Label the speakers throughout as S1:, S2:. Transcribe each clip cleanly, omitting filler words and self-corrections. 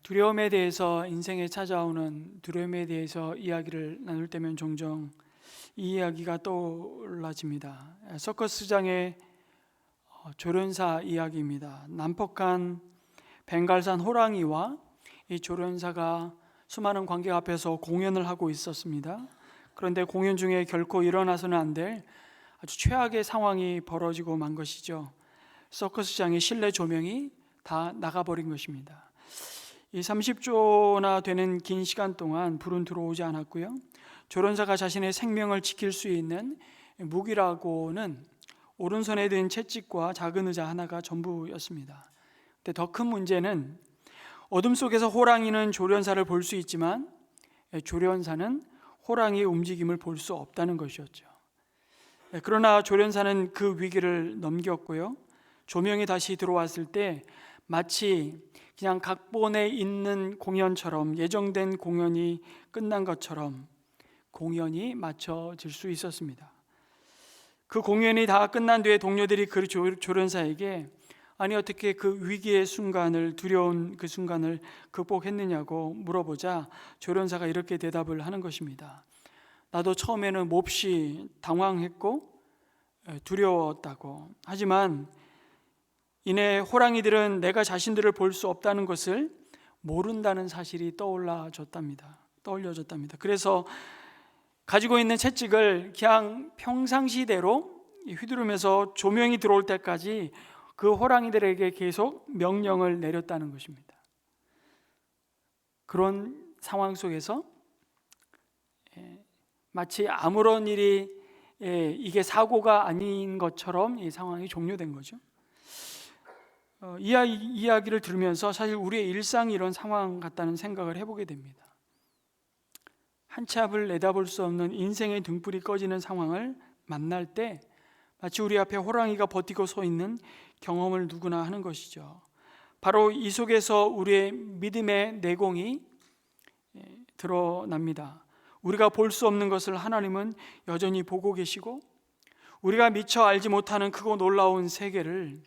S1: 두려움에 대해서, 인생에 찾아오는 두려움에 대해서 이야기를 나눌 때면 종종 이 이야기가 떠올라집니다. 서커스장의 조련사 이야기입니다. 난폭한 벵갈산 호랑이와 이 조련사가 수많은 관객 앞에서 공연을 하고 있었습니다. 그런데 공연 중에 결코 일어나서는 안 될 아주 최악의 상황이 벌어지고 만 것이죠. 서커스장의 실내 조명이 다 나가버린 것입니다. 이 30초나 되는 긴 시간 동안 불은 들어오지 않았고요. 조련사가 자신의 생명을 지킬 수 있는 무기라고는 오른손에 든 채찍과 작은 의자 하나가 전부였습니다. 근데 더 큰 문제는 어둠 속에서 호랑이는 조련사를 볼 수 있지만 조련사는 호랑이의 움직임을 볼 수 없다는 것이었죠. 그러나 조련사는 그 위기를 넘겼고요. 조명이 다시 들어왔을 때 마치 그냥 각본에 있는 공연처럼, 예정된 공연이 끝난 것처럼 공연이 마쳐질 수 있었습니다. 그 공연이 다 끝난 뒤에 동료들이 그 조련사에게 아니 어떻게 그 위기의 순간을, 두려운 그 순간을 극복했느냐고 물어보자 조련사가 이렇게 대답을 하는 것입니다. 나도 처음에는 몹시 당황했고 두려웠다고. 하지만 이내 호랑이들은 내가 자신들을 볼 수 없다는 것을 모른다는 사실이 떠올려졌답니다. 그래서 가지고 있는 채찍을 그냥 평상시대로 휘두르면서 조명이 들어올 때까지 그 호랑이들에게 계속 명령을 내렸다는 것입니다. 그런 상황 속에서 마치 아무런 일이 이게 사고가 아닌 것처럼 이 상황이 종료된 거죠. 이 이야기를 들으면서 사실 우리의 일상이 이런 상황 같다는 생각을 해보게 됩니다. 한치 앞을 내다볼 수 없는 인생의 등불이 꺼지는 상황을 만날 때 마치 우리 앞에 호랑이가 버티고 서 있는 경험을 누구나 하는 것이죠. 바로 이 속에서 우리의 믿음의 내공이 드러납니다. 우리가 볼 수 없는 것을 하나님은 여전히 보고 계시고, 우리가 미처 알지 못하는 크고 놀라운 세계를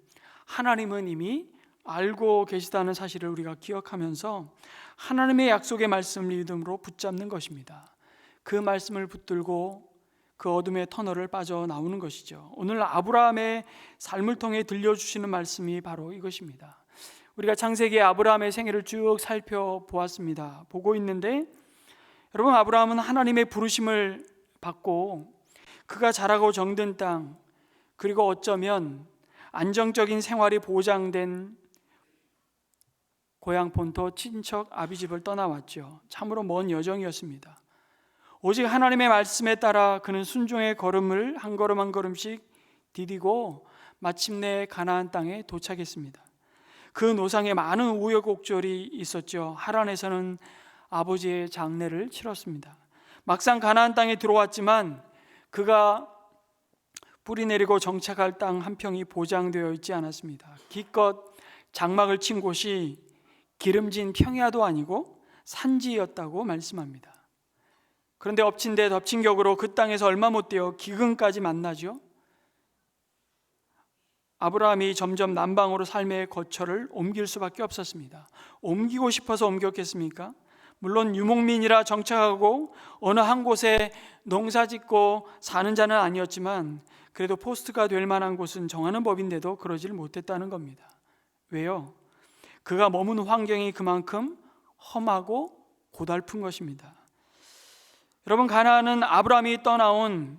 S1: 하나님은 이미 알고 계시다는 사실을 우리가 기억하면서 하나님의 약속의 말씀을 믿음으로 붙잡는 것입니다. 그 말씀을 붙들고 그 어둠의 터널을 빠져나오는 것이죠. 오늘 아브라함의 삶을 통해 들려주시는 말씀이 바로 이것입니다. 우리가 창세기의 아브라함의 생애를 쭉 살펴보았습니다. 보고 있는데 여러분, 아브라함은 하나님의 부르심을 받고 그가 자라고 정든 땅, 그리고 어쩌면 안정적인 생활이 보장된 고향 본토 친척 아비집을 떠나왔죠. 참으로 먼 여정이었습니다. 오직 하나님의 말씀에 따라 그는 순종의 걸음을 한 걸음 한 걸음씩 디디고 마침내 가나안 땅에 도착했습니다. 그 노상에 많은 우여곡절이 있었죠. 하란에서는 아버지의 장례를 치렀습니다. 막상 가나안 땅에 들어왔지만 그가 뿌리 내리고 정착할 땅 한 평이 보장되어 있지 않았습니다. 기껏 장막을 친 곳이 기름진 평야도 아니고 산지였다고 말씀합니다. 그런데 엎친 데 덮친 격으로 그 땅에서 얼마 못 되어 기근까지 만나죠. 아브라함이 점점 남방으로 삶의 거처를 옮길 수밖에 없었습니다. 옮기고 싶어서 옮겼겠습니까? 물론 유목민이라 정착하고 어느 한 곳에 농사짓고 사는 자는 아니었지만 그래도 포스트가 될 만한 곳은 정하는 법인데도 그러질 못했다는 겁니다. 왜요? 그가 머문 환경이 그만큼 험하고 고달픈 것입니다. 여러분, 가나안은 아브라함이 떠나온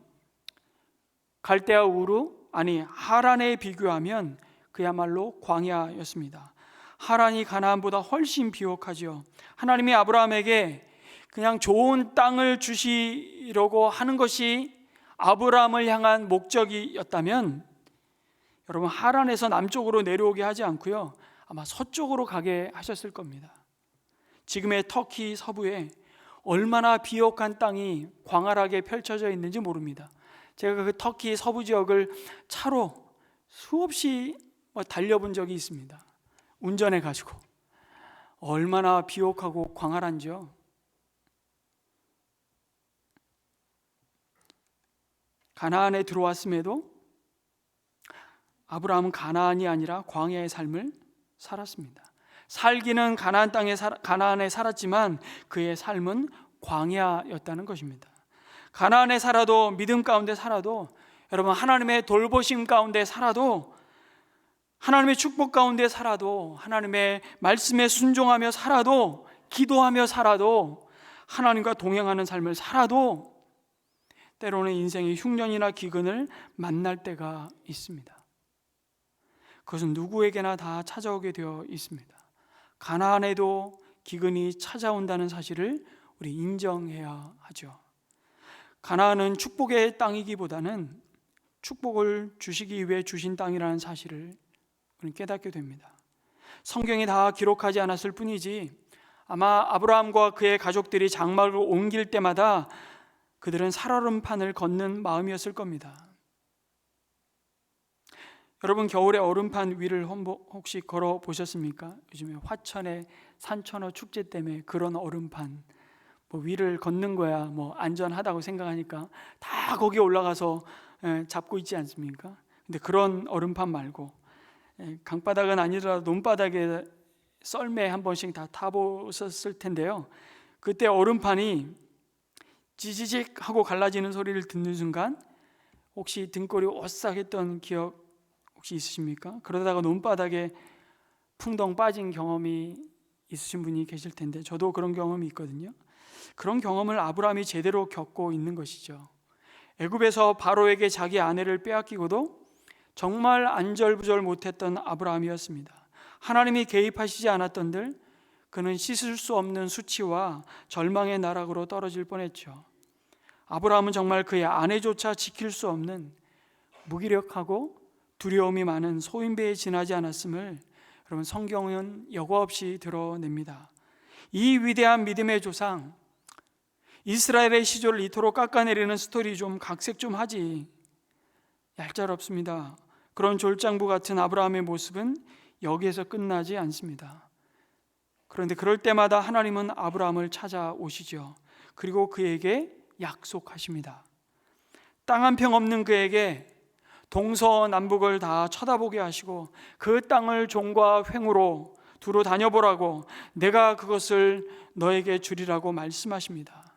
S1: 갈대아 우르, 아니 하란에 비교하면 그야말로 광야였습니다. 하란이 가나안보다 훨씬 비옥하죠. 하나님이 아브라함에게 그냥 좋은 땅을 주시려고 하는 것이 아브라함을 향한 목적이었다면 여러분, 하란에서 남쪽으로 내려오게 하지 않고요, 아마 서쪽으로 가게 하셨을 겁니다. 지금의 터키 서부에 얼마나 비옥한 땅이 광활하게 펼쳐져 있는지 모릅니다. 제가 그 터키 서부 지역을 차로 수없이 달려본 적이 있습니다. 운전해 가지고 얼마나 비옥하고 광활한지요. 가나안에 들어왔음에도 아브라함은 가나안이 아니라 광야의 삶을 살았습니다. 살기는 가나안에 살았지만 그의 삶은 광야였다는 것입니다. 가나안에 살아도, 믿음 가운데 살아도, 여러분 하나님의 돌보심 가운데 살아도, 하나님의 축복 가운데 살아도, 하나님의 말씀에 순종하며 살아도, 기도하며 살아도, 하나님과 동행하는 삶을 살아도 때로는 인생의 흉년이나 기근을 만날 때가 있습니다. 그것은 누구에게나 다 찾아오게 되어 있습니다. 가나안에도 기근이 찾아온다는 사실을 우리 인정해야 하죠. 가나안은 축복의 땅이기보다는 축복을 주시기 위해 주신 땅이라는 사실을 우리는 깨닫게 됩니다. 성경에 다 기록하지 않았을 뿐이지 아마 아브라함과 그의 가족들이 장막을 옮길 때마다 그들은 살얼음판을 걷는 마음이었을 겁니다. 여러분 겨울에 얼음판 위를 혹시 걸어 보셨습니까? 요즘에 화천의 산천어 축제 때문에 그런 얼음판 위를 걷는 거야 안전하다고 생각하니까 다 거기 올라가서 잡고 있지 않습니까? 근데 그런 얼음판 말고 강바닥은 아니더라도 논바닥에 썰매 한 번씩 다 타보셨을 텐데요. 그때 얼음판이 지지직 하고 갈라지는 소리를 듣는 순간 혹시 등골이 오싹했던 기억 혹시 있으십니까? 그러다가 논바닥에 풍덩 빠진 경험이 있으신 분이 계실 텐데 저도 그런 경험이 있거든요. 그런 경험을 아브라함이 제대로 겪고 있는 것이죠. 애굽에서 바로에게 자기 아내를 빼앗기고도 정말 안절부절 못했던 아브라함이었습니다. 하나님이 개입하시지 않았던들 그는 씻을 수 없는 수치와 절망의 나락으로 떨어질 뻔했죠. 아브라함은 정말 그의 아내조차 지킬 수 없는 무기력하고 두려움이 많은 소인배에 지나지 않았음을 여러분 성경은 여과 없이 드러냅니다. 이 위대한 믿음의 조상 이스라엘의 시조를 이토록 깎아내리는 스토리 좀 각색 좀 하지 얄짤없습니다. 그런 졸장부 같은 아브라함의 모습은 여기에서 끝나지 않습니다. 그런데 그럴 때마다 하나님은 아브라함을 찾아오시죠. 그리고 그에게 약속하십니다. 땅 한 평 없는 그에게 동서남북을 다 쳐다보게 하시고 그 땅을 종과 횡으로 두루 다녀보라고 내가 그것을 너에게 주리라고 말씀하십니다.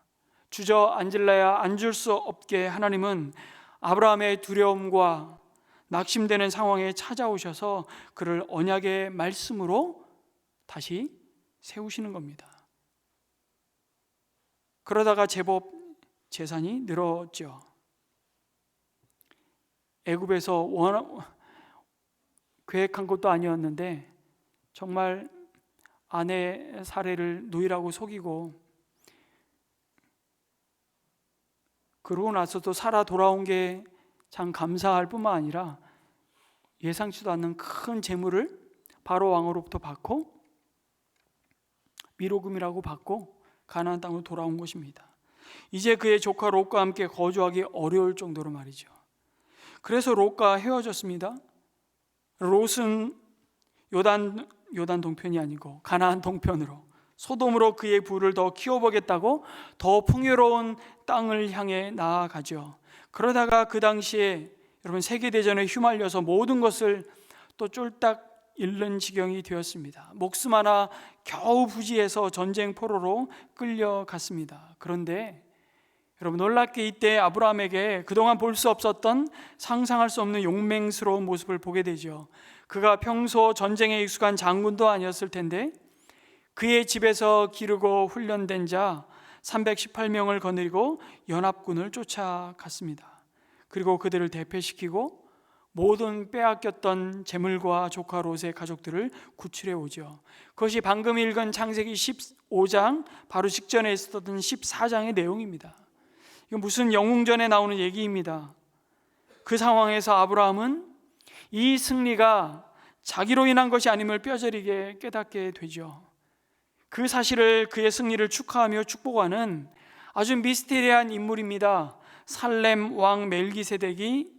S1: 주저앉을래야 앉을 수 없게 하나님은 아브라함의 두려움과 낙심되는 상황에 찾아오셔서 그를 언약의 말씀으로 다시 세우시는 겁니다. 그러다가 제법 재산이 늘었죠. 애굽에서 계획한 것도 아니었는데 정말 아내 사례를 누이라고 속이고 그러고 나서도 살아 돌아온 게 참 감사할 뿐만 아니라 예상치도 않는 큰 재물을 바로 왕으로부터 받고 미로금이라고 받고 가나안 땅으로 돌아온 것입니다. 이제 그의 조카 롯과 함께 거주하기 어려울 정도로 말이죠. 그래서 롯과 헤어졌습니다. 롯은 요단 동편이 아니고 가나안 동편으로 소돔으로 그의 부를 더 키워보겠다고 더 풍요로운 땅을 향해 나아가죠. 그러다가 그 당시에 여러분 세계대전에 휘말려서 모든 것을 또 쫄딱 잃는 지경이 되었습니다. 목숨 하나 겨우 부지해서 전쟁 포로로 끌려갔습니다. 그런데 여러분 놀랍게 이때 아브라함에게 그동안 볼 수 없었던 상상할 수 없는 용맹스러운 모습을 보게 되죠. 그가 평소 전쟁에 익숙한 장군도 아니었을 텐데 그의 집에서 기르고 훈련된 자 318명을 거느리고 연합군을 쫓아갔습니다. 그리고 그들을 대패시키고 모든 빼앗겼던 재물과 조카 롯의 가족들을 구출해 오죠. 그것이 방금 읽은 창세기 15장 바로 직전에 있었던 14장의 내용입니다. 이건 무슨 영웅전에 나오는 얘기입니다. 그 상황에서 아브라함은 이 승리가 자기로 인한 것이 아님을 뼈저리게 깨닫게 되죠. 그 사실을 그의 승리를 축하하며 축복하는 아주 미스테리한 인물입니다. 살렘 왕 멜기세덱이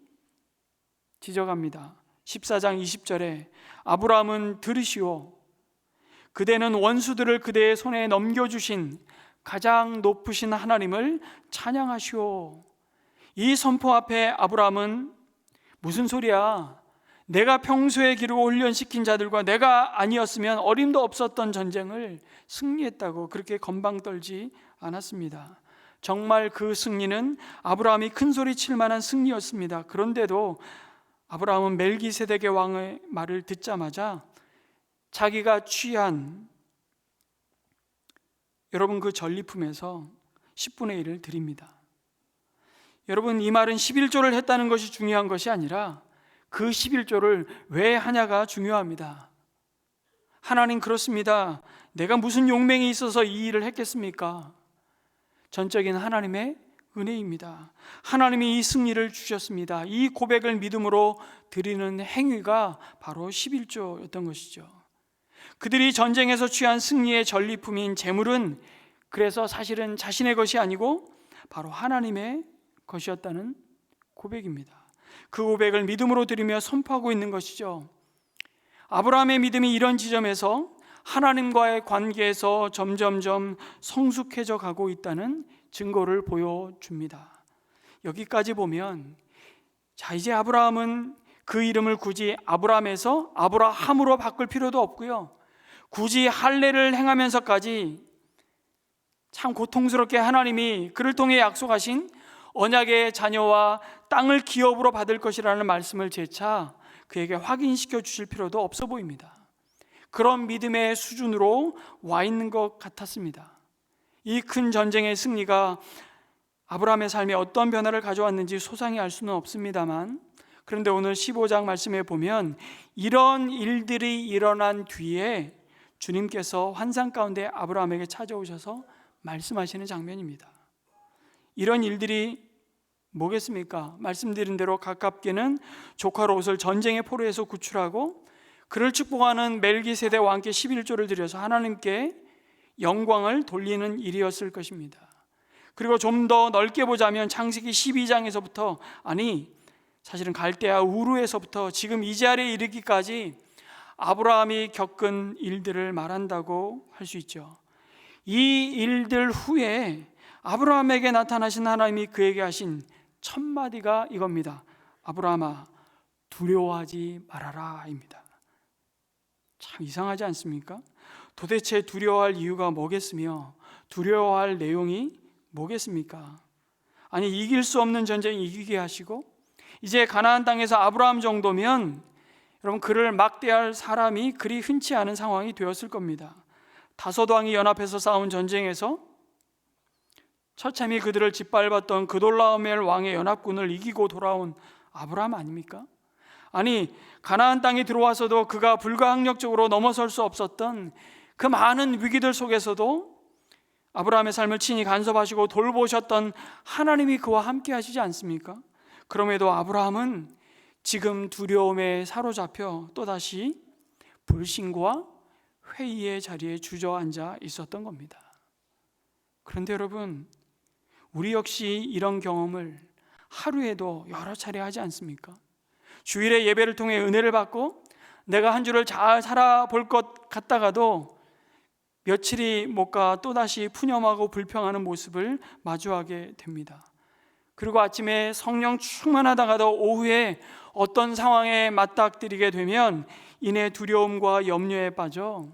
S1: 지적합니다. 14장 20절에 아브라함은 들으시오 그대는 원수들을 그대의 손에 넘겨주신 가장 높으신 하나님을 찬양하시오. 이 선포 앞에 아브라함은 무슨 소리야? 내가 평소에 기르고 훈련시킨 자들과 내가 아니었으면 어림도 없었던 전쟁을 승리했다고 그렇게 건방 떨지 않았습니다. 정말 그 승리는 아브라함이 큰 소리 칠 만한 승리였습니다. 그런데도 아브라함은 멜기세덱의 왕의 말을 듣자마자 자기가 취한 여러분 그 전리품에서 10분의 1을 드립니다. 여러분, 이 말은 11조를 했다는 것이 중요한 것이 아니라 그 11조를 왜 하냐가 중요합니다. 하나님, 그렇습니다. 내가 무슨 용맹이 있어서 이 일을 했겠습니까? 전적인 하나님의 은혜입니다. 하나님이 이 승리를 주셨습니다. 이 고백을 믿음으로 드리는 행위가 바로 11조였던 것이죠. 그들이 전쟁에서 취한 승리의 전리품인 재물은 그래서 사실은 자신의 것이 아니고 바로 하나님의 것이었다는 고백입니다. 그 고백을 믿음으로 드리며 선포하고 있는 것이죠. 아브라함의 믿음이 이런 지점에서 하나님과의 관계에서 점점점 성숙해져 가고 있다는 증거를 보여줍니다. 여기까지 보면 이제 아브라함은 그 이름을 굳이 아브라함에서 아브라함으로 바꿀 필요도 없고요, 굳이 할례를 행하면서까지 참 고통스럽게 하나님이 그를 통해 약속하신 언약의 자녀와 땅을 기업으로 받을 것이라는 말씀을 재차 그에게 확인시켜 주실 필요도 없어 보입니다. 그런 믿음의 수준으로 와 있는 것 같았습니다. 이 큰 전쟁의 승리가 아브라함의 삶에 어떤 변화를 가져왔는지 소상히 알 수는 없습니다만, 그런데 오늘 15장 말씀에 보면 이런 일들이 일어난 뒤에 주님께서 환상 가운데 아브라함에게 찾아오셔서 말씀하시는 장면입니다. 이런 일들이 뭐겠습니까? 말씀드린 대로 가깝게는 조카 롯을 전쟁의 포로에서 구출하고 그를 축복하는 멜기세덱 왕께 11조를 드려서 하나님께 영광을 돌리는 일이었을 것입니다. 그리고 좀 더 넓게 보자면 창세기 12장에서부터, 아니 사실은 갈대아 우르에서부터 지금 이 자리에 이르기까지 아브라함이 겪은 일들을 말한다고 할 수 있죠. 이 일들 후에 아브라함에게 나타나신 하나님이 그에게 하신 첫 마디가 이겁니다. 아브라함아, 두려워하지 말아라 입니다. 참 이상하지 않습니까? 도대체 두려워할 이유가 뭐겠으며 두려워할 내용이 뭐겠습니까? 아니, 이길 수 없는 전쟁 이기게 하시고 이제 가나안 땅에서 아브라함 정도면 여러분 그를 막대할 사람이 그리 흔치 않은 상황이 되었을 겁니다. 다섯 왕이 연합해서 싸운 전쟁에서 처참히 그들을 짓밟았던 그돌라오멜 왕의 연합군을 이기고 돌아온 아브라함 아닙니까? 아니, 가나안 땅에 들어와서도 그가 불가항력적으로 넘어설 수 없었던 그 많은 위기들 속에서도 아브라함의 삶을 친히 간섭하시고 돌보셨던 하나님이 그와 함께 하시지 않습니까? 그럼에도 아브라함은 지금 두려움에 사로잡혀 또다시 불신과 회의의 자리에 주저앉아 있었던 겁니다. 그런데 여러분, 우리 역시 이런 경험을 하루에도 여러 차례 하지 않습니까? 주일에 예배를 통해 은혜를 받고 내가 한 주를 잘 살아볼 것 같다가도 며칠이 못 가 또다시 푸념하고 불평하는 모습을 마주하게 됩니다. 그리고 아침에 성령 충만하다가도 오후에 어떤 상황에 맞닥뜨리게 되면 이내 두려움과 염려에 빠져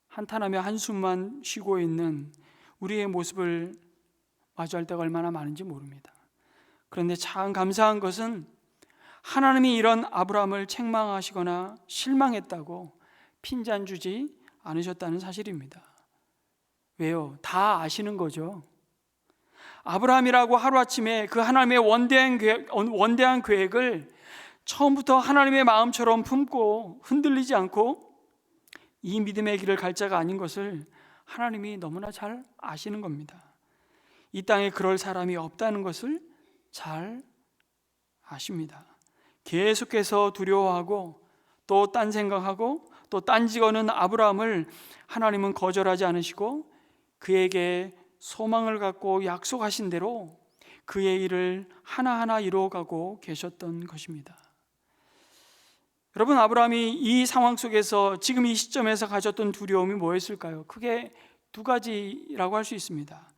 S1: 한탄하며 한숨만 쉬고 있는 우리의 모습을 마주할 때가 얼마나 많은지 모릅니다. 그런데 참 감사한 것은 하나님이 이런 아브라함을 책망하시거나 실망했다고 핀잔 주지 않으셨다는 사실입니다. 왜요? 다 아시는 거죠. 아브라함이라고 하루아침에 그 하나님의 원대한 계획을 처음부터 하나님의 마음처럼 품고 흔들리지 않고 이 믿음의 길을 갈 자가 아닌 것을 하나님이 너무나 잘 아시는 겁니다. 이 땅에 그럴 사람이 없다는 것을 잘 아십니다. 계속해서 두려워하고 또 딴 생각하고 또 딴지거는 아브라함을 하나님은 거절하지 않으시고 그에게 소망을 갖고 약속하신 대로 그의 일을 하나하나 이루어가고 계셨던 것입니다. 여러분, 아브라함이 이 상황 속에서 지금 이 시점에서 가졌던 두려움이 뭐였을까요? 크게 두 가지라고 할 수 있습니다.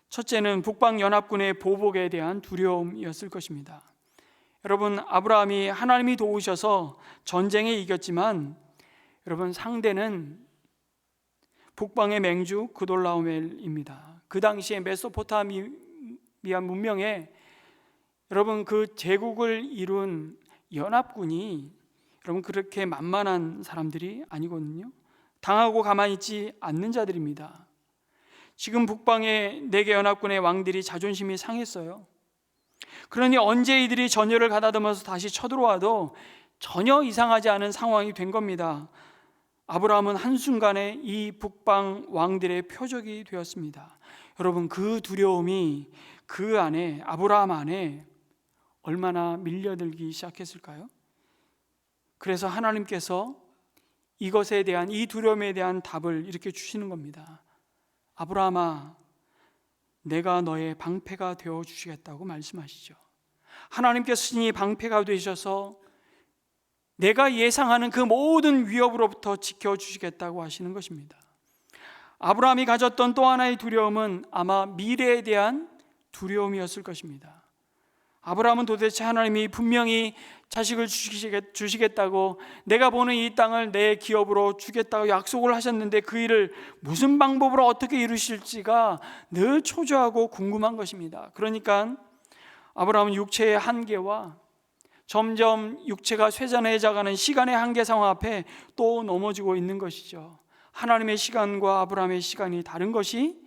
S1: 첫째는 북방연합군의 보복에 대한 두려움이었을 것입니다. 여러분, 아브라함이 하나님이 도우셔서 전쟁에 이겼지만 여러분, 상대는 북방의 맹주 그돌라오멜입니다. 그 당시에 메소포타미아 문명에 여러분, 그 제국을 이룬 연합군이 여러분 그렇게 만만한 사람들이 아니거든요. 당하고 가만히 있지 않는 자들입니다. 지금 북방의 4개 연합군의 왕들이 자존심이 상했어요. 그러니 언제 이들이 전열을 가다듬어서 다시 쳐들어와도 전혀 이상하지 않은 상황이 된 겁니다. 아브라함은 한순간에 이 북방 왕들의 표적이 되었습니다. 여러분, 그 두려움이 그 안에, 아브라함 안에 얼마나 밀려들기 시작했을까요? 그래서 하나님께서 이것에 대한, 이 두려움에 대한 답을 이렇게 주시는 겁니다. 아브라함아, 내가 너의 방패가 되어 주시겠다고 말씀하시죠. 하나님께서 신이 방패가 되셔서 내가 예상하는 그 모든 위협으로부터 지켜주시겠다고 하시는 것입니다. 아브라함이 가졌던 또 하나의 두려움은 아마 미래에 대한 두려움이었을 것입니다. 아브라함은 도대체 하나님이 분명히 자식을 주시겠다고, 내가 보는 이 땅을 내 기업으로 주겠다고 약속을 하셨는데 그 일을 무슨 방법으로 어떻게 이루실지가 늘 초조하고 궁금한 것입니다. 그러니까 아브라함은 육체의 한계와 점점 육체가 쇠잔해져가는 시간의 한계 상황 앞에 또 넘어지고 있는 것이죠. 하나님의 시간과 아브라함의 시간이 다른 것이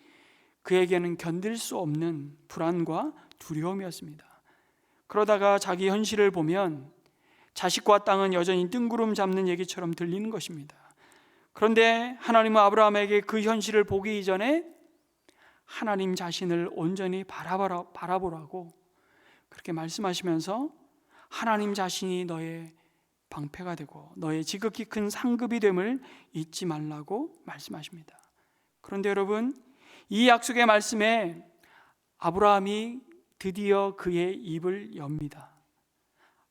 S1: 그에게는 견딜 수 없는 불안과 두려움이었습니다. 그러다가 자기 현실을 보면 자식과 땅은 여전히 뜬구름 잡는 얘기처럼 들리는 것입니다. 그런데 하나님은 아브라함에게 그 현실을 보기 이전에 하나님 자신을 온전히 바라보라고 그렇게 말씀하시면서 하나님 자신이 너의 방패가 되고 너의 지극히 큰 상급이 됨을 잊지 말라고 말씀하십니다. 그런데 여러분, 이 약속의 말씀에 아브라함이 드디어 그의 입을 엽니다.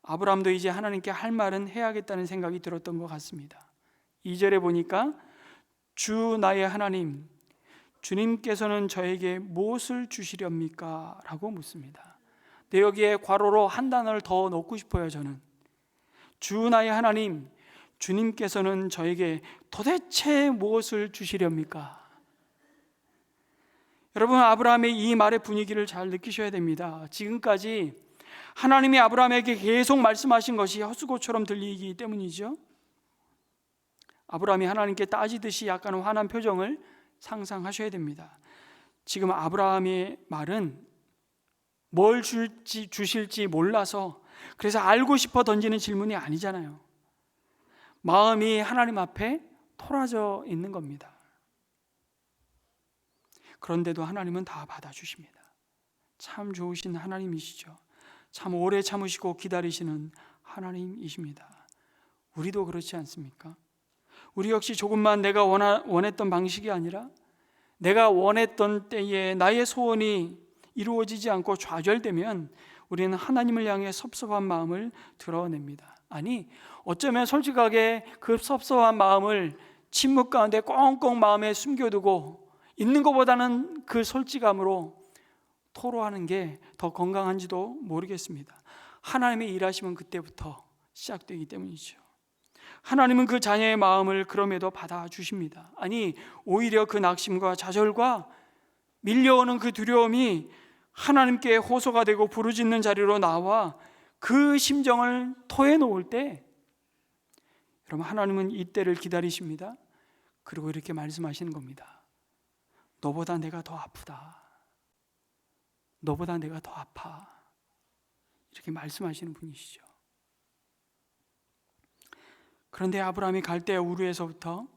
S1: 아브라함도 이제 하나님께 할 말은 해야겠다는 생각이 들었던 것 같습니다. 2절에 보니까 주 나의 하나님, 주님께서는 저에게 무엇을 주시렵니까? 라고 묻습니다. 근데 여기에 괄호로 한 단어를 더 넣고 싶어요. 저는 주 나의 하나님, 주님께서는 저에게 도대체 무엇을 주시렵니까? 여러분, 아브라함의 이 말의 분위기를 잘 느끼셔야 됩니다. 지금까지 하나님이 아브라함에게 계속 말씀하신 것이 헛수고처럼 들리기 때문이죠. 아브라함이 하나님께 따지듯이 약간 화난 표정을 상상하셔야 됩니다. 지금 아브라함의 말은 뭘 주실지 몰라서, 그래서 알고 싶어 던지는 질문이 아니잖아요. 마음이 하나님 앞에 토라져 있는 겁니다. 그런데도 하나님은 다 받아주십니다. 참 좋으신 하나님이시죠. 참 오래 참으시고 기다리시는 하나님이십니다. 우리도 그렇지 않습니까? 우리 역시 조금만 내가 원했던 방식이 아니라 내가 원했던 때에 나의 소원이 이루어지지 않고 좌절되면 우리는 하나님을 향해 섭섭한 마음을 드러냅니다. 아니, 어쩌면 솔직하게 그 섭섭한 마음을 침묵 가운데 꽁꽁 마음에 숨겨두고 있는 것보다는 그 솔직함으로 토로하는 게 더 건강한지도 모르겠습니다. 하나님의 일하심은 그때부터 시작되기 때문이죠. 하나님은 그 자녀의 마음을 그럼에도 받아주십니다. 아니, 오히려 그 낙심과 좌절과 밀려오는 그 두려움이 하나님께 호소가 되고 부르짖는 자리로 나와 그 심정을 토해놓을 때, 여러분, 하나님은 이때를 기다리십니다. 그리고 이렇게 말씀하시는 겁니다. 너보다 내가 더 아프다. 너보다 내가 더 아파. 이렇게 말씀하시는 분이시죠. 그런데 아브라함이 갈대아 우르에서부터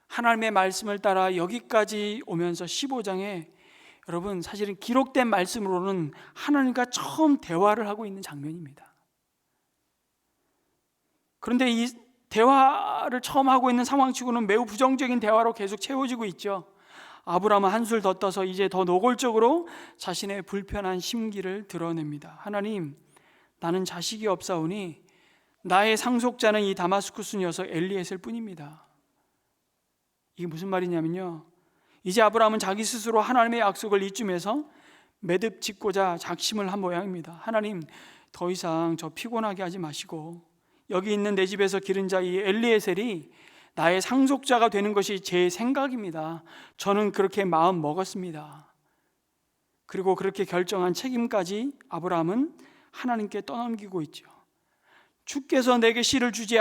S1: 하나님의 말씀을 따라 여기까지 오면서 15장에 여러분, 사실은 기록된 말씀으로는 하나님과 처음 대화를 하고 있는 장면입니다. 그런데 이 대화를 처음 하고 있는 상황치고는 매우 부정적인 대화로 계속 채워지고 있죠. 아브라함은 한술 더 떠서 이제 더 노골적으로 자신의 불편한 심기를 드러냅니다. 하나님, 나는 자식이 없사오니 나의 상속자는 이 다마스쿠스 녀석 엘리에셀 뿐입니다. 이게 무슨 말이냐면요, 이제 아브라함은 자기 스스로 하나님의 약속을 이쯤에서 매듭 짓고자 작심을 한 모양입니다. 하나님, 더 이상 저 피곤하게 하지 마시고 여기 있는 내 집에서 기른 자 이 엘리에셀이 나의 상속자가 되는 것이 제 생각입니다. 저는 그렇게 마음 먹었습니다. 그리고 그렇게 결정한 책임까지 아브라함은 하나님께 떠넘기고 있죠. 주께서 내게 씨를 주지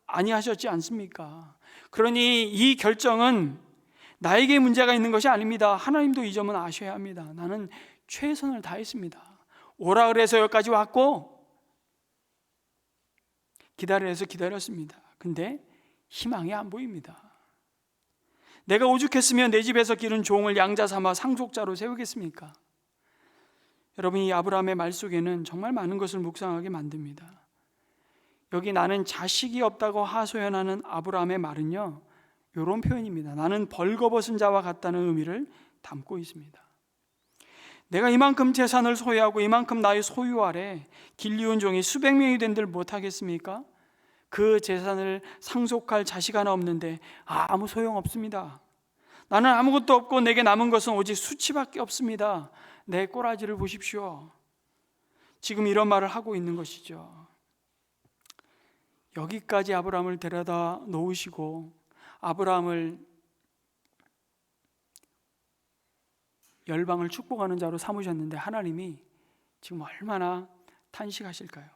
S1: 아니하셨지 않습니까? 그러니 이 결정은 나에게 문제가 있는 것이 아닙니다. 하나님도 이 점은 아셔야 합니다. 나는 최선을 다했습니다. 오라 그래서 여기까지 왔고 기다려서 기다렸습니다. 근데 희망이 안 보입니다. 내가 오죽했으면 내 집에서 기른 종을 양자 삼아 상속자로 세우겠습니까? 여러분, 이 아브라함의 말 속에는 정말 많은 것을 묵상하게 만듭니다. 여기 나는 자식이 없다고 하소연하는 아브라함의 말은요, 이런 표현입니다. 나는 벌거벗은 자와 같다는 의미를 담고 있습니다. 내가 이만큼 재산을 소유하고 이만큼 나의 소유 아래 길리운 종이 수백 명이 된들 못하겠습니까? 그 재산을 상속할 자식 하나 없는데 아무 소용없습니다. 나는 아무것도 없고 내게 남은 것은 오직 수치밖에 없습니다. 내 꼬라지를 보십시오. 지금 이런 말을 하고 있는 것이죠. 여기까지 아브라함을 데려다 놓으시고 아브라함을 열방을 축복하는 자로 삼으셨는데 하나님이 지금 얼마나 탄식하실까요?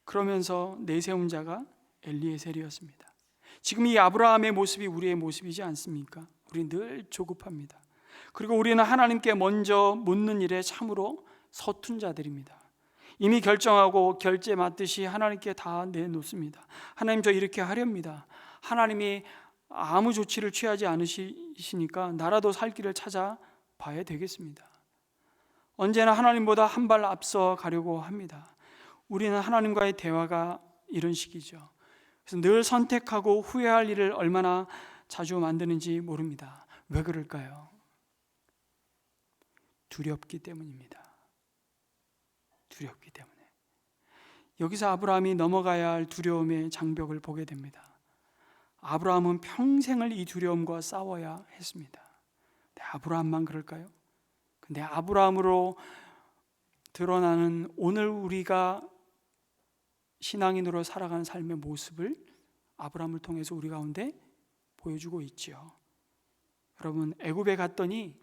S1: 그러면서 내세운 자가 엘리에셀이었습니다. 지금 이 아브라함의 모습이 우리의 모습이지 않습니까? 우리 늘 조급합니다. 그리고 우리는 하나님께 먼저 묻는 일에 참으로 서툰 자들입니다. 이미 결정하고 결제 맞듯이 하나님께 다 내놓습니다. 하나님, 저 이렇게 하렵니다. 하나님이 아무 조치를 취하지 않으시니까 나라도 살 길을 찾아봐야 되겠습니다. 언제나 하나님보다 한 발 앞서 가려고 합니다. 우리는 하나님과의 대화가 이런 식이죠. 그래서 늘 선택하고 후회할 일을 얼마나 자주 만드는지 모릅니다. 왜 그럴까요? 두렵기 때문입니다. 두렵기 때문에. 여기서 아브라함이 넘어가야 할 두려움의 장벽을 보게 됩니다. 아브라함은 평생을 이 두려움과 싸워야 했습니다. 근데 아브라함만 그럴까요? 근데 아브라함으로 드러나는 오늘 우리가 신앙인으로 살아가는 삶의 모습을 아브라함을 통해서 우리 가운데 보여주고 있죠. 여러분, 애굽에 갔더니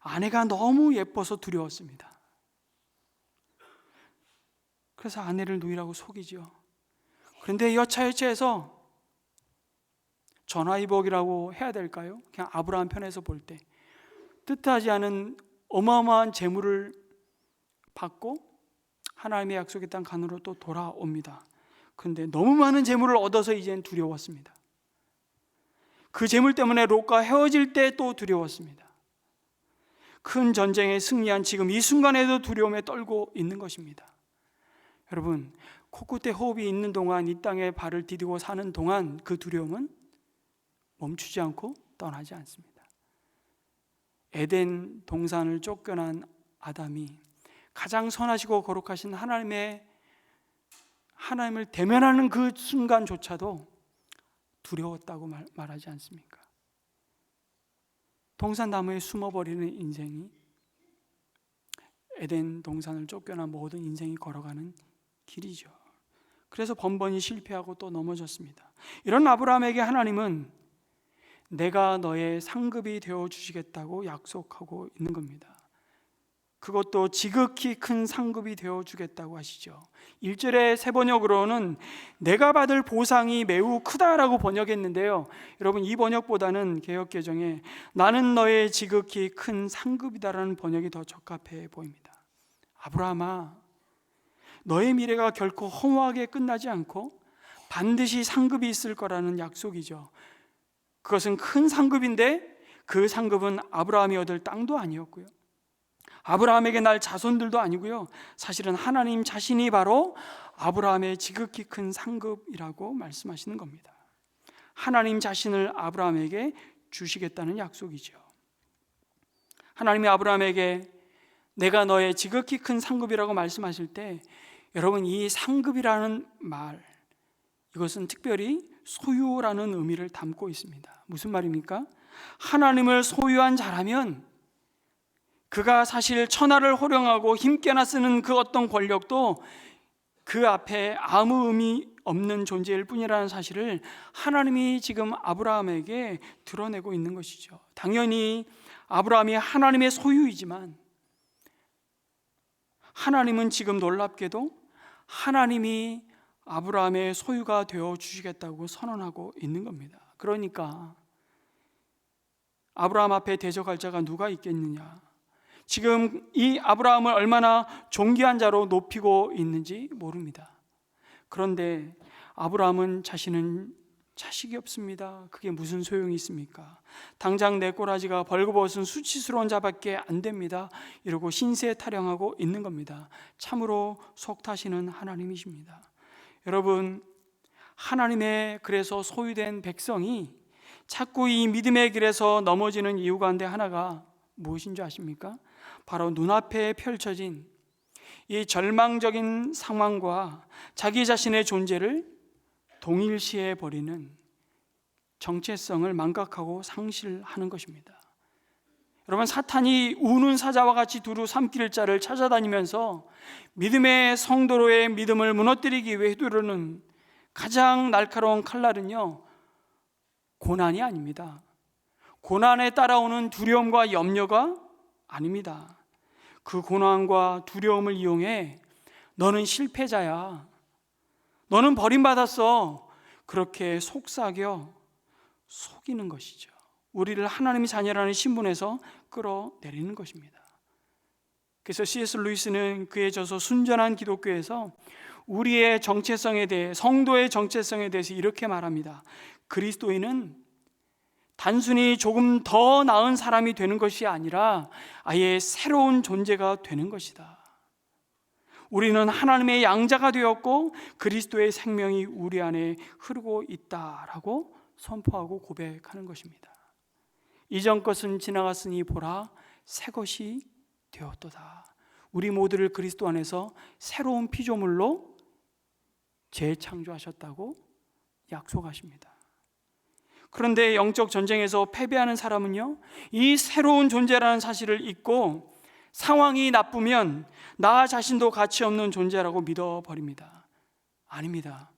S1: 아내가 너무 예뻐서 두려웠습니다. 그래서 아내를 누이라고 속이죠. 그런데 여차여차해서 전화위복이라고 해야 될까요? 그냥 아브라함 편에서 볼 때 뜻하지 않은 어마어마한 재물을 받고 하나님의 약속의 땅 간으로 또 돌아옵니다. 그런데 너무 많은 재물을 얻어서 이젠 두려웠습니다. 그 재물 때문에 롯과 헤어질 때 또 두려웠습니다. 큰 전쟁에 승리한 지금 이 순간에도 두려움에 떨고 있는 것입니다. 여러분, 코끝에 호흡이 있는 동안, 이 땅에 발을 디디고 사는 동안 그 두려움은 멈추지 않고 떠나지 않습니다. 에덴 동산을 쫓겨난 아담이 가장 선하시고 거룩하신 하나님을 대면하는 그 순간조차도 두려웠다고 말하지 않습니까? 동산나무에 숨어버리는 인생이 에덴 동산을 쫓겨난 모든 인생이 걸어가는 길이죠. 그래서 번번이 실패하고 또 넘어졌습니다. 이런 아브라함에게 하나님은 내가 너의 상급이 되어주시겠다고 약속하고 있는 겁니다. 그것도 지극히 큰 상급이 되어주겠다고 하시죠. 1절의 새 번역으로는 내가 받을 보상이 매우 크다라고 번역했는데요, 여러분, 이 번역보다는 개역개정에 나는 너의 지극히 큰 상급이다라는 번역이 더 적합해 보입니다. 아브라함아, 너의 미래가 결코 허무하게 끝나지 않고 반드시 상급이 있을 거라는 약속이죠. 그것은 큰 상급인데 그 상급은 아브라함이 얻을 땅도 아니었고요, 아브라함에게 날 자손들도 아니고요, 사실은 하나님 자신이 바로 아브라함의 지극히 큰 상급이라고 말씀하시는 겁니다. 하나님 자신을 아브라함에게 주시겠다는 약속이죠. 하나님이 아브라함에게 내가 너의 지극히 큰 상급이라고 말씀하실 때, 여러분, 이 상급이라는 말, 이것은 특별히 소유라는 의미를 담고 있습니다. 무슨 말입니까? 하나님을 소유한 자라면 그가 사실 천하를 호령하고 힘께나 쓰는 그 어떤 권력도 그 앞에 아무 의미 없는 존재일 뿐이라는 사실을 하나님이 지금 아브라함에게 드러내고 있는 것이죠. 당연히 아브라함이 하나님의 소유이지만 하나님은 지금 놀랍게도 하나님이 아브라함의 소유가 되어 주시겠다고 선언하고 있는 겁니다. 그러니까 아브라함 앞에 대적할 자가 누가 있겠느냐? 지금 이 아브라함을 얼마나 존귀한 자로 높이고 있는지 모릅니다. 그런데 아브라함은 자신은 자식이 없습니다. 그게 무슨 소용이 있습니까? 당장 내 꼬라지가 벌거벗은 수치스러운 자밖에 안 됩니다. 이러고 신세 타령하고 있는 겁니다. 참으로 속 타시는 하나님이십니다. 여러분, 하나님의 그래서 소유된 백성이 자꾸 이 믿음의 길에서 넘어지는 이유 가운데 하나가 무엇인 줄 아십니까? 바로 눈앞에 펼쳐진 이 절망적인 상황과 자기 자신의 존재를 동일시해 버리는 정체성을 망각하고 상실하는 것입니다. 여러분, 사탄이 우는 사자와 같이 두루 삼킬 자를 찾아다니면서 믿음의 성도로의 믿음을 무너뜨리기 위해 휘두르는 가장 날카로운 칼날은요, 고난이 아닙니다. 고난에 따라오는 두려움과 염려가 아닙니다. 그 고난과 두려움을 이용해 너는 실패자야, 너는 버림받았어, 그렇게 속삭여 속이는 것이죠. 우리를 하나님의 자녀라는 신분에서 끌어내리는 것입니다. 그래서 C.S. 루이스는 그의 저서 순전한 기독교에서 우리의 정체성에 대해, 성도의 정체성에 대해서 이렇게 말합니다. 그리스도인은 단순히 조금 더 나은 사람이 되는 것이 아니라 아예 새로운 존재가 되는 것이다. 우리는 하나님의 양자가 되었고 그리스도의 생명이 우리 안에 흐르고 있다라고 선포하고 고백하는 것입니다. 이전 것은 지나갔으니 보라, 새 것이 되었도다. 우리 모두를 그리스도 안에서 새로운 피조물로 재창조하셨다고 약속하십니다. 그런데 영적 전쟁에서 패배하는 사람은요, 이 새로운 존재라는 사실을 잊고 상황이 나쁘면 나 자신도 가치 없는 존재라고 믿어버립니다. 아닙니다.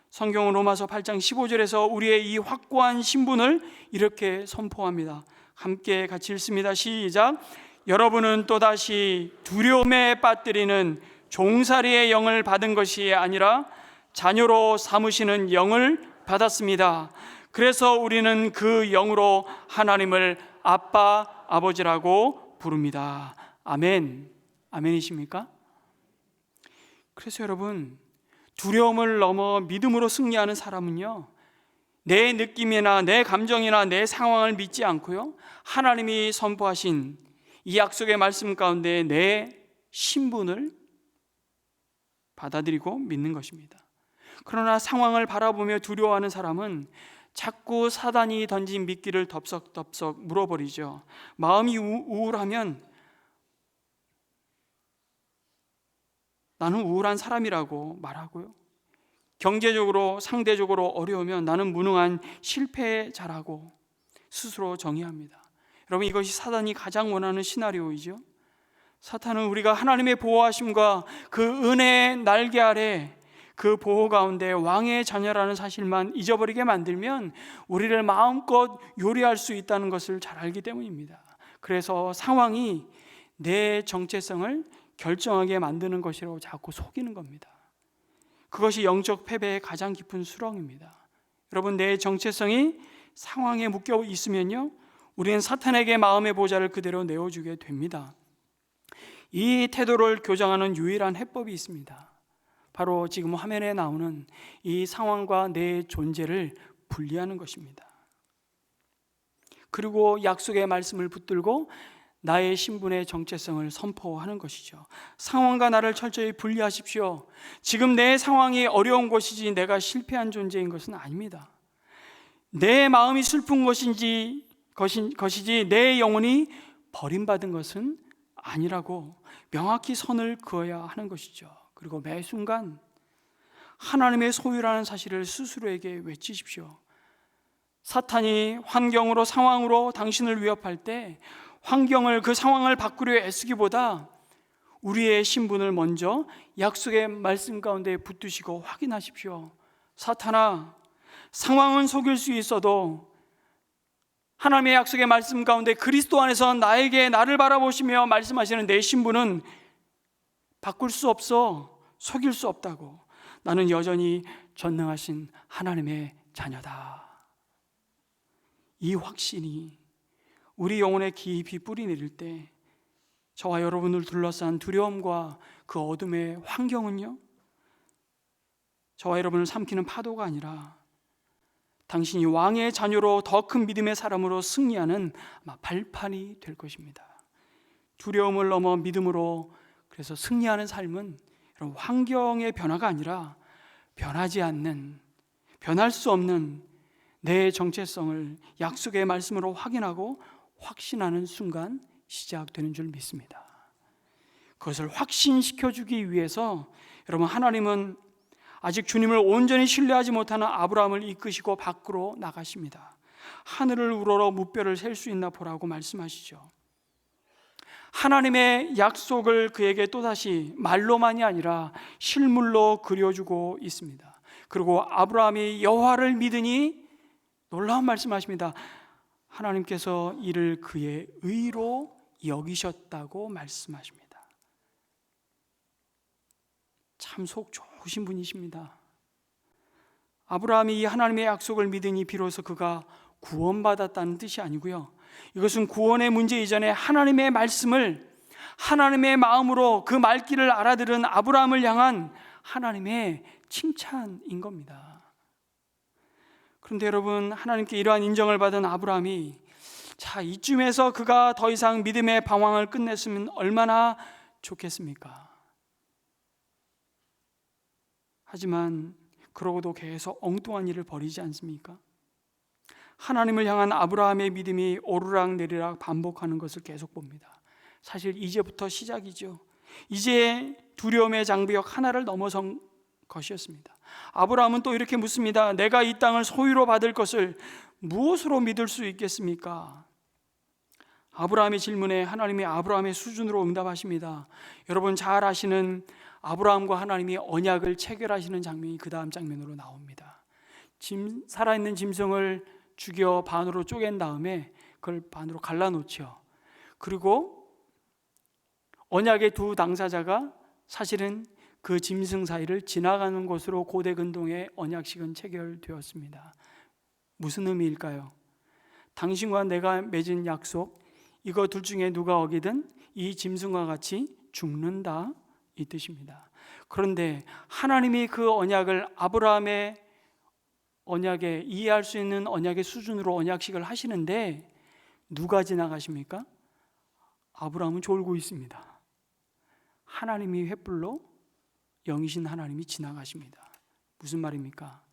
S1: 성경은 로마서 8장 15절에서 우리의 이 확고한 신분을 이렇게 선포합니다. 함께 같이 읽습니다. 시작. 여러분은 또다시 두려움에 빠뜨리는 종살이의 영을 받은 것이 아니라 자녀로 삼으시는 영을 받았습니다. 그래서 우리는 그 영으로 하나님을 아빠, 아버지라고 부릅니다. 아멘. 아멘이십니까? 그래서 여러분, 두려움을 넘어 믿음으로 승리하는 사람은요, 내 느낌이나 내 감정이나 내 상황을 믿지 않고요, 하나님이 선포하신 이 약속의 말씀 가운데 내 신분을 받아들이고 믿는 것입니다. 그러나 상황을 바라보며 두려워하는 사람은 자꾸 사단이 던진 미끼를 덥석덥석 물어버리죠. 마음이 우울하면 나는 우울한 사람이라고 말하고요, 경제적으로 상대적으로 어려우면 나는 무능한 실패자라고 스스로 정의합니다. 여러분, 이것이 사단이 가장 원하는 시나리오이죠. 사탄은 우리가 하나님의 보호하심과 그 은혜의 날개 아래 그 보호 가운데 왕의 자녀라는 사실만 잊어버리게 만들면 우리를 마음껏 요리할 수 있다는 것을 잘 알기 때문입니다. 그래서 상황이 내 정체성을 결정하게 만드는 것이라고 자꾸 속이는 겁니다. 그것이 영적 패배의 가장 깊은 수렁입니다. 여러분, 내 정체성이 상황에 묶여 있으면요, 우리는 사탄에게 마음의 보좌를 그대로 내어주게 됩니다. 이 태도를 교정하는 유일한 해법이 있습니다. 바로 지금 화면에 나오는 이 상황과 내 존재를 분리하는 것입니다. 그리고 약속의 말씀을 붙들고 나의 신분의 정체성을 선포하는 것이죠. 상황과 나를 철저히 분리하십시오. 지금 내 상황이 어려운 것이지 내가 실패한 존재인 것은 아닙니다. 내 마음이 슬픈 것이지 내 영혼이 버림받은 것은 아니라고 명확히 선을 그어야 하는 것이죠. 그리고 매 순간 하나님의 소유라는 사실을 스스로에게 외치십시오. 사탄이 환경으로, 상황으로 당신을 위협할 때 환경을, 그 상황을 바꾸려 애쓰기보다 우리의 신분을 먼저 약속의 말씀 가운데 붙드시고 확인하십시오. 사탄아, 상황은 속일 수 있어도 하나님의 약속의 말씀 가운데 그리스도 안에서 나를 바라보시며 말씀하시는 내 신분은 바꿀 수 없어, 속일 수 없다고. 나는 여전히 전능하신 하나님의 자녀다. 이 확신이 우리 영혼에 깊이 뿌리 내릴 때 저와 여러분을 둘러싼 두려움과 그 어둠의 환경은요, 저와 여러분을 삼키는 파도가 아니라 당신이 왕의 자녀로 더 큰 믿음의 사람으로 승리하는 아마 발판이 될 것입니다. 두려움을 넘어 믿음으로 그래서 승리하는 삶은 이런 환경의 변화가 아니라 변하지 않는, 변할 수 없는 내 정체성을 약속의 말씀으로 확인하고 확신하는 순간 시작되는 줄 믿습니다. 그것을 확신시켜주기 위해서 여러분, 하나님은 아직 주님을 온전히 신뢰하지 못하는 아브라함을 이끄시고 밖으로 나가십니다. 하늘을 우러러 무뼈를 셀 수 있나 보라고 말씀하시죠. 하나님의 약속을 그에게 또다시 말로만이 아니라 실물로 그려주고 있습니다. 그리고 아브라함이 여호와를 믿으니 놀라운 말씀하십니다. 하나님께서 이를 그의 의로 여기셨다고 말씀하십니다. 참 속 좋으신 분이십니다. 아브라함이 이 하나님의 약속을 믿으니 비로소 그가 구원받았다는 뜻이 아니고요, 이것은 구원의 문제 이전에 하나님의 말씀을 하나님의 마음으로 그 말귀를 알아들은 아브라함을 향한 하나님의 칭찬인 겁니다. 그런데 여러분, 하나님께 이러한 인정을 받은 아브라함이 이쯤에서 그가 더 이상 믿음의 방황을 끝냈으면 얼마나 좋겠습니까? 하지만 그러고도 계속 엉뚱한 일을 벌이지 않습니까? 하나님을 향한 아브라함의 믿음이 오르락내리락 반복하는 것을 계속 봅니다. 사실 이제부터 시작이죠. 이제 두려움의 장벽 하나를 넘어선 것이었습니다. 아브라함은 또 이렇게 묻습니다. 내가 이 땅을 소유로 받을 것을 무엇으로 믿을 수 있겠습니까? 아브라함의 질문에 하나님이 아브라함의 수준으로 응답하십니다. 여러분 잘 아시는 아브라함과 하나님이 언약을 체결하시는 장면이 그 다음 장면으로 나옵니다. 살아있는 짐승을 죽여 반으로 쪼갠 다음에 그걸 반으로 갈라놓죠. 그리고 언약의 두 당사자가 사실은 그 짐승 사이를 지나가는 곳으로 고대 근동의 언약식은 체결되었습니다. 무슨 의미일까요? 당신과 내가 맺은 약속, 이거 둘 중에 누가 어기든 이 짐승과 같이 죽는다, 이 뜻입니다. 그런데 하나님이 그 언약을 아브라함의 언약에 이해할 수 있는 언약의 수준으로 언약식을 하시는데 누가 지나가십니까? 아브라함은 졸고 있습니다. 하나님이 횃불로 영이신 하나님이 지나가십니다. 무슨 말입니까?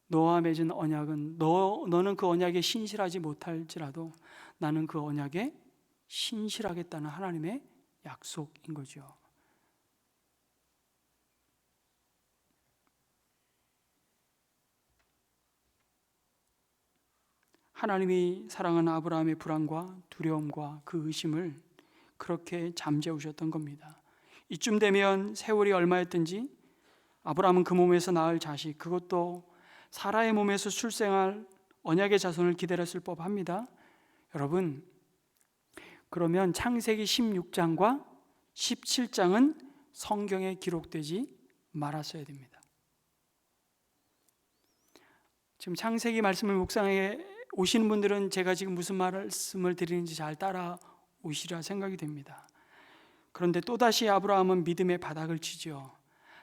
S1: 너와 맺은 언약은 너는 그 언약에 신실하지 못할지라도 나는 그 언약에 신실하겠다는 하나님의 약속인 거죠. 하나님이 사랑하는 아브라함의 불안과 두려움과 그 의심을 그렇게 잠재우셨던 겁니다. 이쯤 되면 세월이 얼마였든지 아브라함은 그 몸에서 낳을 자식, 그것도 사라의 몸에서 출생할 언약의 자손을 기다렸을 법합니다. 여러분, 그러면 창세기 16장과 17장은 성경에 기록되지 말았어야 됩니다. 지금 창세기 말씀을 묵상해 오시는 분들은 제가 지금 무슨 말씀을 드리는지 잘 따라오시리라 생각이 됩니다. 그런데 또다시 아브라함은 믿음의 바닥을 치죠.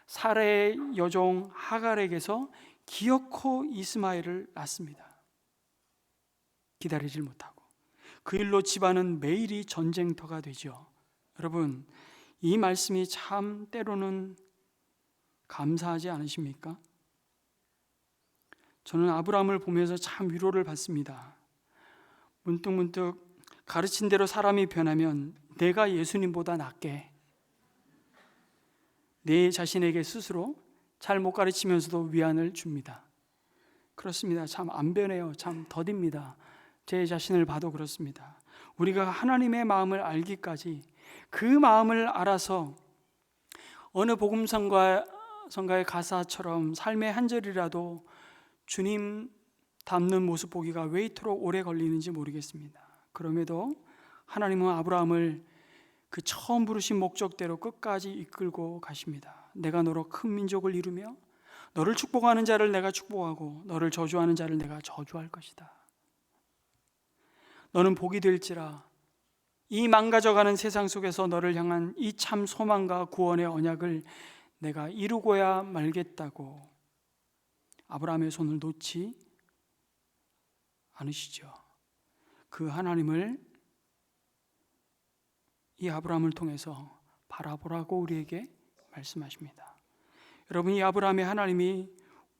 S1: 사라의 여종 하갈에게서 기어코 이스마엘을 낳습니다. 기다리질 못하고 그 일로 집안은 매일이 전쟁터가 되죠. 여러분, 이 말씀이 참 때로는 감사하지 않으십니까? 저는 아브라함을 보면서 참 위로를 받습니다. 문득문득 가르친 대로 사람이 변하면 내가 예수님보다 낫게 내 자신에게 스스로 잘 못 가르치면서도 위안을 줍니다. 그렇습니다. 참 안 변해요. 참 더딥니다. 제 자신을 봐도 그렇습니다. 우리가 하나님의 마음을 알기까지, 그 마음을 알아서 어느 복음성가의 가사처럼 삶의 한 절이라도 주님 닮는 모습 보기가 왜 이토록 오래 걸리는지 모르겠습니다. 그럼에도 하나님은 아브라함을 그 처음 부르신 목적대로 끝까지 이끌고 가십니다. 내가 너로 큰 민족을 이루며 너를 축복하는 자를 내가 축복하고 너를 저주하는 자를 내가 저주할 것이다. 너는 복이 될지라. 이 망가져가는 세상 속에서 너를 향한 이 참 소망과 구원의 언약을 내가 이루고야 말겠다고 아브라함의 손을 놓지 않으시죠. 그 하나님을, 이 아브라함을 통해서 바라보라고 우리에게 말씀하십니다. 여러분, 이 아브라함의 하나님이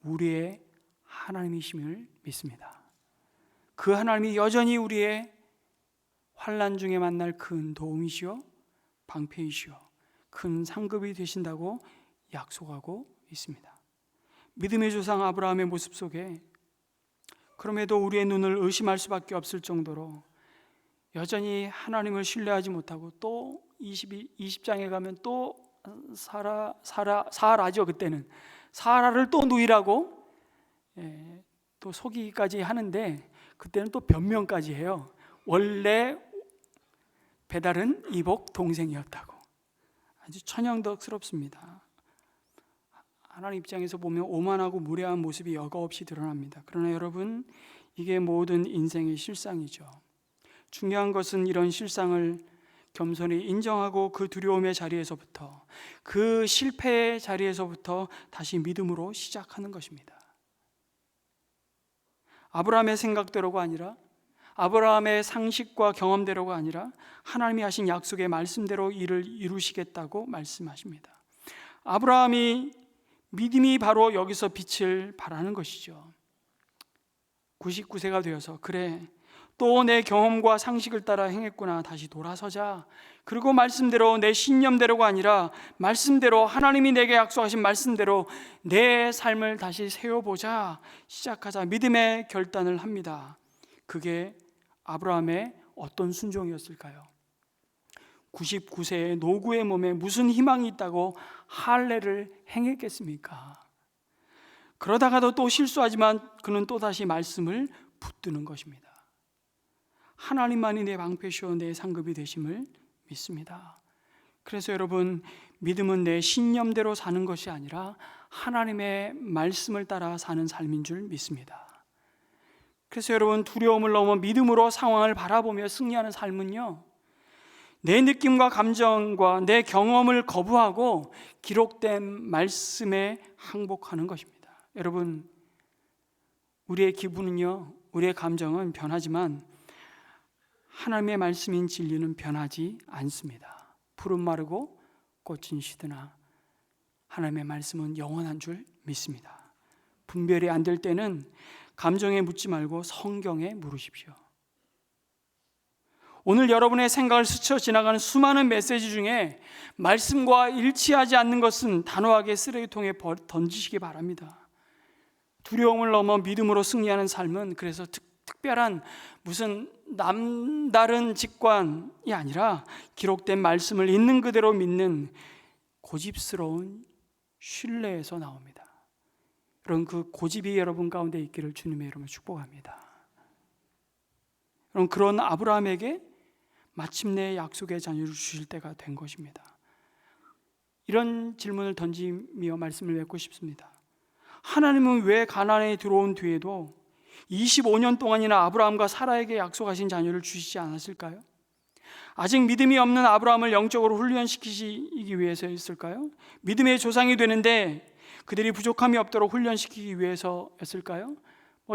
S1: 우리의 하나님이심을 믿습니다. 그 하나님이 여전히 우리의 환난 중에 만날 큰 도움이시오, 방패이시오, 큰 상급이 되신다고 약속하고 있습니다. 믿음의 조상 아브라함의 모습 속에 그럼에도 우리의 눈을 의심할 수밖에 없을 정도로 여전히 하나님을 신뢰하지 못하고, 또 20장에 가면 또 사라죠. 그때는 사라를 또 누이라고 또 속이기까지 하는데, 그때는 또 변명까지 해요. 원래 배달은 이복 동생이었다고. 아주 천연덕스럽습니다. 하나님 입장에서 보면 오만하고 무례한 모습이 여과없이 드러납니다. 그러나 여러분, 이게 모든 인생의 실상이죠. 중요한 것은 이런 실상을 겸손히 인정하고 그 두려움의 자리에서부터, 그 실패의 자리에서부터 다시 믿음으로 시작하는 것입니다. 아브라함의 생각대로가 아니라, 아브라함의 상식과 경험대로가 아니라 하나님이 하신 약속의 말씀대로 일을 이루시겠다고 말씀하십니다. 아브라함이 믿음이 바로 여기서 빛을 발하는 것이죠. 99세가 되어서 그래, 또 내 경험과 상식을 따라 행했구나, 다시 돌아서자. 그리고 말씀대로, 내 신념대로가 아니라 말씀대로, 하나님이 내게 약속하신 말씀대로 내 삶을 다시 세워보자, 시작하자, 믿음의 결단을 합니다. 그게 아브라함의 어떤 순종이었을까요? 99세의 노구의 몸에 무슨 희망이 있다고 할례를 행했겠습니까? 그러다가도 또 실수하지만 그는 또다시 말씀을 붙드는 것입니다. 하나님만이 내 방패시오, 내 상급이 되심을 믿습니다. 그래서 여러분, 믿음은 내 신념대로 사는 것이 아니라 하나님의 말씀을 따라 사는 삶인 줄 믿습니다. 그래서 여러분, 두려움을 넘어 믿음으로 상황을 바라보며 승리하는 삶은요, 내 느낌과 감정과 내 경험을 거부하고 기록된 말씀에 항복하는 것입니다. 여러분, 우리의 기분은요, 우리의 감정은 변하지만 하나님의 말씀인 진리는 변하지 않습니다. 풀은 마르고 꽃은 시드나 하나님의 말씀은 영원한 줄 믿습니다. 분별이 안 될 때는 감정에 묻지 말고 성경에 물으십시오. 오늘 여러분의 생각을 스쳐 지나가는 수많은 메시지 중에 말씀과 일치하지 않는 것은 단호하게 쓰레기통에 던지시기 바랍니다. 두려움을 넘어 믿음으로 승리하는 삶은 그래서 특별한 무슨 남다른 직관이 아니라 기록된 말씀을 있는 그대로 믿는 고집스러운 신뢰에서 나옵니다. 여러분, 그 고집이 여러분 가운데 있기를 주님의 이름으로 축복합니다. 여러분, 그런 아브라함에게 마침내 약속의 자녀를 주실 때가 된 것입니다. 이런 질문을 던지며 말씀을 맺고 싶습니다. 하나님은 왜 가나안에 들어온 뒤에도 25년 동안이나 아브라함과 사라에게 약속하신 자녀를 주시지 않았을까요? 아직 믿음이 없는 아브라함을 영적으로 훈련시키기 위해서였을까요? 믿음의 조상이 되는데 그들이 부족함이 없도록 훈련시키기 위해서였을까요?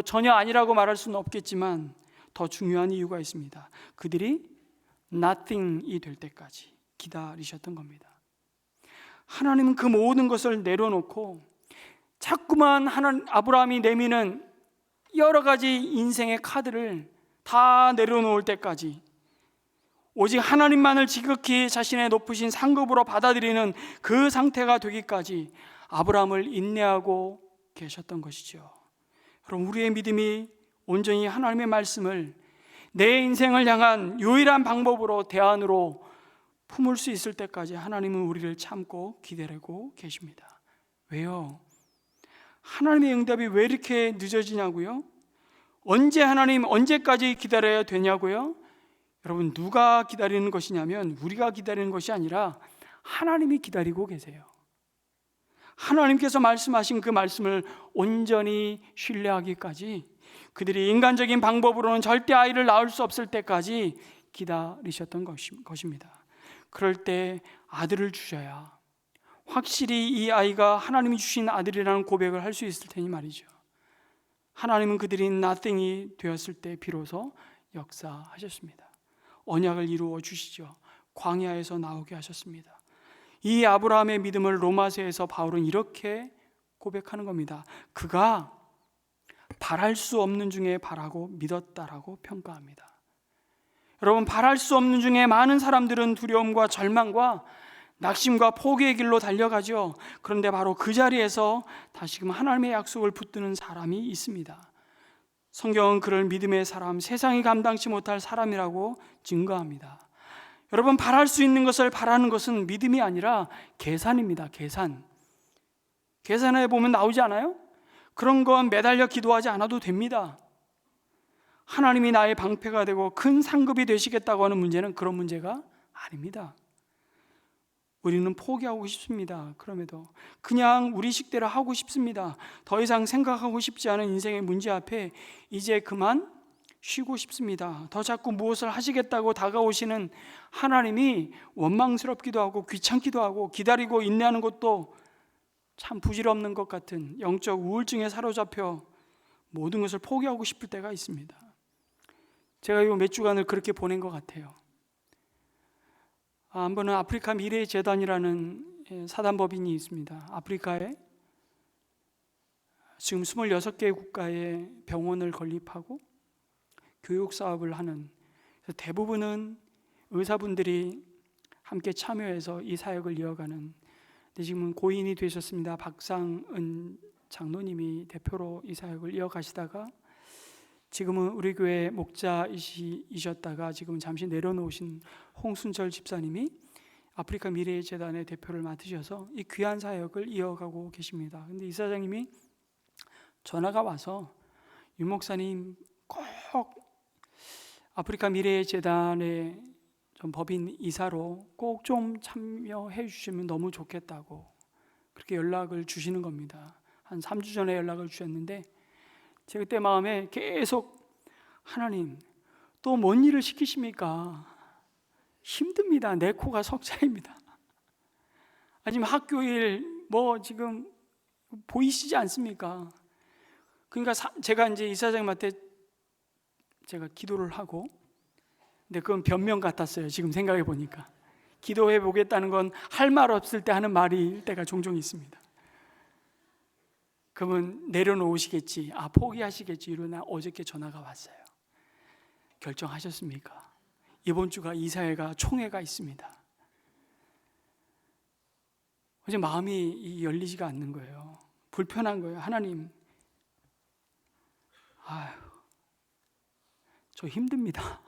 S1: 전혀 아니라고 말할 수는 없겠지만 더 중요한 이유가 있습니다. 그들이 nothing이 될 때까지 기다리셨던 겁니다. 하나님은 그 모든 것을 내려놓고 자꾸만 아브라함이 내미는 여러 가지 인생의 카드를 다 내려놓을 때까지, 오직 하나님만을 지극히 자신의 높으신 상급으로 받아들이는 그 상태가 되기까지 아브라함을 인내하고 계셨던 것이죠. 그럼 우리의 믿음이 온전히 하나님의 말씀을 내 인생을 향한 유일한 방법으로 대안으로 품을 수 있을 때까지 하나님은 우리를 참고 기다리고 계십니다. 왜요? 하나님의 응답이 왜 이렇게 늦어지냐고요? 언제까지 기다려야 되냐고요? 여러분, 누가 기다리는 것이냐면 우리가 기다리는 것이 아니라 하나님이 기다리고 계세요. 하나님께서 말씀하신 그 말씀을 온전히 신뢰하기까지, 그들이 인간적인 방법으로는 절대 아이를 낳을 수 없을 때까지 기다리셨던 것입니다. 그럴 때 아들을 주셔야 확실히 이 아이가 하나님이 주신 아들이라는 고백을 할 수 있을 테니 말이죠. 하나님은 그들이 nothing이 되었을 때 비로소 역사하셨습니다. 언약을 이루어 주시죠. 광야에서 나오게 하셨습니다. 이 아브라함의 믿음을 로마서에서 바울은 이렇게 고백하는 겁니다. 그가 바랄 수 없는 중에 바라고 믿었다라고 평가합니다. 여러분, 바랄 수 없는 중에 많은 사람들은 두려움과 절망과 낙심과 포기의 길로 달려가죠. 그런데 바로 그 자리에서 다시금 하나님의 약속을 붙드는 사람이 있습니다. 성경은 그를 믿음의 사람, 세상이 감당치 못할 사람이라고 증거합니다. 여러분, 바랄 수 있는 것을 바라는 것은 믿음이 아니라 계산입니다. 계산해 보면 나오지 않아요? 그런 건 매달려 기도하지 않아도 됩니다. 하나님이 나의 방패가 되고 큰 상급이 되시겠다고 하는 문제는 그런 문제가 아닙니다. 우리는 포기하고 싶습니다. 그럼에도 그냥 우리 식대로 하고 싶습니다. 더 이상 생각하고 싶지 않은 인생의 문제 앞에 이제 그만 쉬고 싶습니다. 더 자꾸 무엇을 하시겠다고 다가오시는 하나님이 원망스럽기도 하고 귀찮기도 하고 기다리고 인내하는 것도 참 부질없는 것 같은 영적 우울증에 사로잡혀 모든 것을 포기하고 싶을 때가 있습니다. 제가 이 몇 주간을 그렇게 보낸 것 같아요. 한 번은 아프리카 미래재단이라는 사단법인이 있습니다. 아프리카에 지금 26개 국가의 병원을 건립하고 교육 사업을 하는, 대부분은 의사분들이 함께 참여해서 이 사역을 이어가는, 근데 지금은 고인이 되셨습니다. 박상은 장로님이 대표로 이 사역을 이어가시다가 지금은 우리 교회 목자이셨다가 지금은 잠시 내려놓으신 홍순철 집사님이 아프리카 미래재단의 대표를 맡으셔서 이 귀한 사역을 이어가고 계십니다. 근데 이 사장님이 전화가 와서 유 목사님 꼭 아프리카 미래재단의 좀 법인 이사로 꼭 좀 참여해 주시면 너무 좋겠다고 그렇게 연락을 주시는 겁니다. 한 3주 전에 연락을 주셨는데 제가 그때 마음에 계속 하나님 또 뭔 일을 시키십니까? 힘듭니다. 내 코가 석자입니다. 아니면 학교 일 지금 보이시지 않습니까? 그러니까 제가 이제 이사장님한테 제가 기도를 하고, 근데 그건 변명 같았어요. 지금 생각해 보니까 기도해 보겠다는 건 할 말 없을 때 하는 말일 때가 종종 있습니다. 그러면 내려놓으시겠지, 포기하시겠지 이러나 어저께 전화가 왔어요. 결정하셨습니까? 이번 주가 이사회가 총회가 있습니다. 어제 마음이 열리지가 않는 거예요. 불편한 거예요. 하나님, 저 힘듭니다.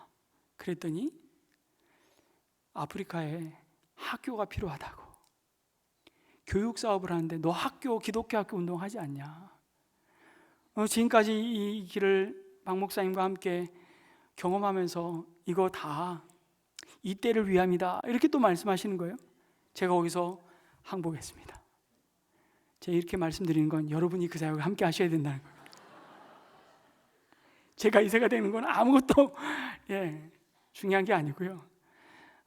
S1: 그랬더니 아프리카에 학교가 필요하다고, 교육 사업을 하는데 너 기독교 학교 운동하지 않냐? 지금까지 이 길을 박 목사님과 함께 경험하면서 이거 다 이때를 위함이다 이렇게 또 말씀하시는 거예요. 제가 거기서 항복했습니다. 제가 이렇게 말씀드리는 건 여러분이 그 사역을 함께 하셔야 된다는 거예요. 제가 이세가 되는 건 아무것도 중요한 게 아니고요.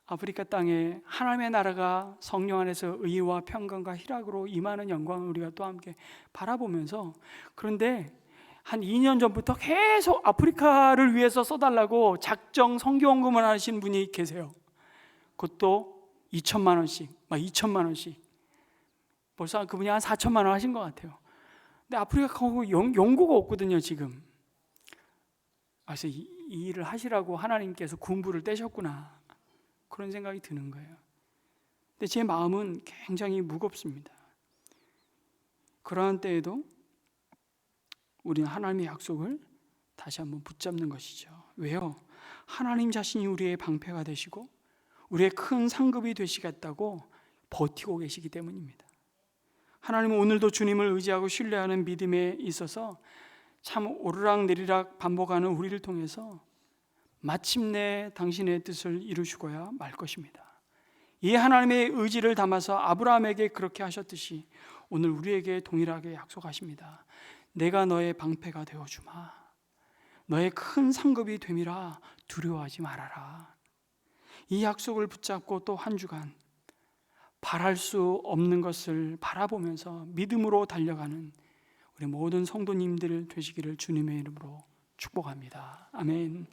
S1: 아프리카 땅에 하나님의 나라가 성령 안에서 의와 평강과 희락으로 임하는 영광을 우리가 또 함께 바라보면서, 그런데 한 2년 전부터 계속 아프리카를 위해서 써달라고 작정 성교원금을 하시는 분이 계세요. 그것도 2천만 원씩 벌써 그분이 한 4천만 원 하신 것 같아요. 근데 아프리카하고 연고가 없거든요 지금. 그래서 이 일을 하시라고 하나님께서 군부를 떼셨구나 그런 생각이 드는 거예요. 근데 제 마음은 굉장히 무겁습니다. 그러한 때에도 우리는 하나님의 약속을 다시 한번 붙잡는 것이죠. 왜요? 하나님 자신이 우리의 방패가 되시고 우리의 큰 상급이 되시겠다고 버티고 계시기 때문입니다. 하나님은 오늘도 주님을 의지하고 신뢰하는 믿음에 있어서 참 오르락내리락 반복하는 우리를 통해서 마침내 당신의 뜻을 이루시고야 말 것입니다. 이 하나님의 의지를 담아서 아브라함에게 그렇게 하셨듯이 오늘 우리에게 동일하게 약속하십니다. 내가 너의 방패가 되어주마. 너의 큰 상급이 됨이라 두려워하지 말아라. 이 약속을 붙잡고 또 한 주간 바랄 수 없는 것을 바라보면서 믿음으로 달려가는 우리 모든 성도님들 되시기를 주님의 이름으로 축복합니다. 아멘.